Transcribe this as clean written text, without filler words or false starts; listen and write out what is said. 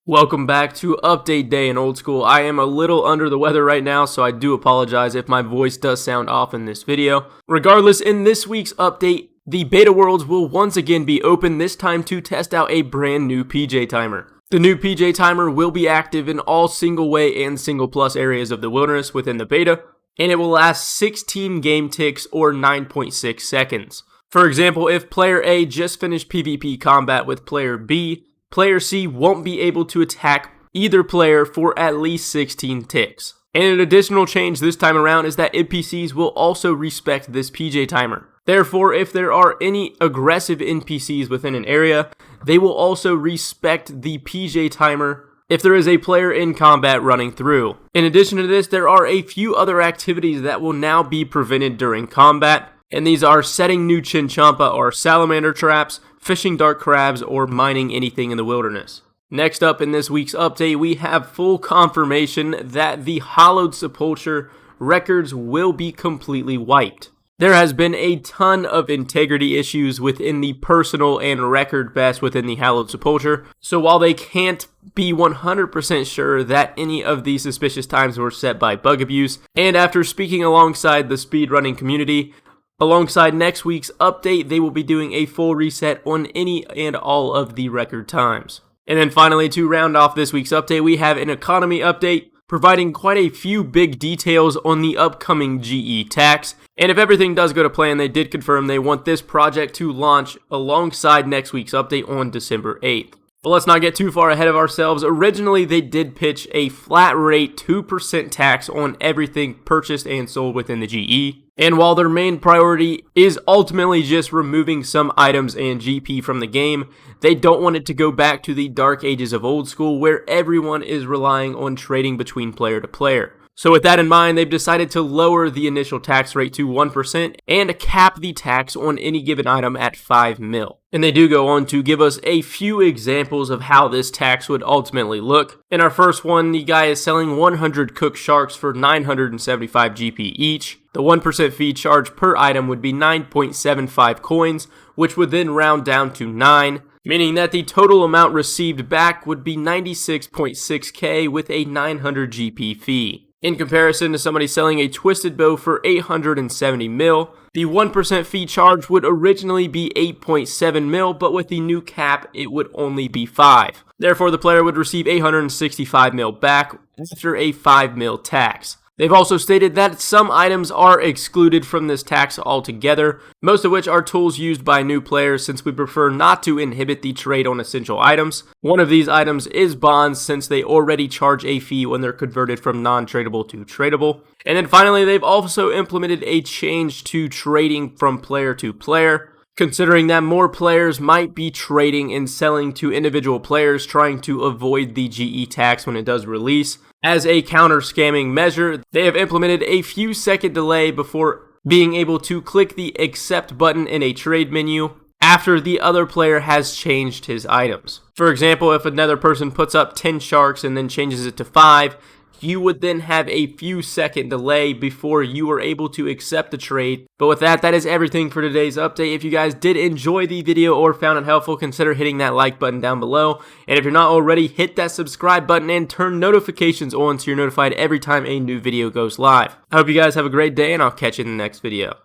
Welcome back to Update Day in Old School. I am a little under the weather right now, so I do apologize if my voice does sound off in this video. Regardless, in this week's update, the beta worlds will once again be open, this time to test out a brand new PJ timer. The new PJ timer will be active in all single way and single plus areas of the wilderness within the beta, and it will last 16 game ticks or 9.6 seconds. For example, if player A just finished PvP combat with player B, player C won't be able to attack either player for at least 16 ticks. And an additional change this time around is that NPCs will also respect this PJ timer. Therefore, if there are any aggressive NPCs within an area, they will also respect the PJ timer if there is a player in combat running through. In addition to this, there are a few other activities that will now be prevented during combat, and these are setting new Chinchompa or salamander traps, fishing dark crabs, or mining anything in the wilderness. Next up in this week's update, we have full confirmation that the Hallowed Sepulchre records will be completely wiped. There has been a ton of integrity issues within the personal and record best within the Hallowed Sepulchre, so while they can't be 100% sure that any of these suspicious times were set by bug abuse, and after speaking alongside the speedrunning community, alongside next week's update, they will be doing a full reset on any and all of the record times. And then finally, to round off this week's update, we have an economy update providing quite a few big details on the upcoming GE tax. And if everything does go to plan, they did confirm they want this project to launch alongside next week's update on December 8th. But let's not get too far ahead of ourselves. Originally, they did pitch a flat rate 2% tax on everything purchased and sold within the GE. And while their main priority is ultimately just removing some items and GP from the game, they don't want it to go back to the dark ages of Old School where everyone is relying on trading between player to player. So with that in mind, they've decided to lower the initial tax rate to 1% and cap the tax on any given item at 5 mil. And they do go on to give us a few examples of how this tax would ultimately look. In our first one, the guy is selling 100 cooked sharks for 975 GP each. The 1% fee charged per item would be 9.75 coins, which would then round down to 9. Meaning that the total amount received back would be 96.6k with a 900 GP fee. In comparison to somebody selling a twisted bow for 870 mil, the 1% fee charge would originally be 8.7 mil, but with the new cap, it would only be 5. Therefore, the player would receive 865 mil back after a 5 mil tax. They've also stated that some items are excluded from this tax altogether, most of which are tools used by new players since we prefer not to inhibit the trade on essential items. One of these items is bonds since they already charge a fee when they're converted from non-tradable to tradable. And then finally, they've also implemented a change to trading from player to player, considering that more players might be trading and selling to individual players trying to avoid the GE tax when it does release. As a counter-scamming measure, they have implemented a few second delay before being able to click the accept button in a trade menu after the other player has changed his items. For example, if another person puts up 10 sharks and then changes it to 5, you would then have a few second delay before you are able to accept the trade. But with that, that is everything for today's update. If you guys did enjoy the video or found it helpful, consider hitting that like button down below. And if you're not already, hit that subscribe button and turn notifications on so you're notified every time a new video goes live. I hope you guys have a great day, and I'll catch you in the next video.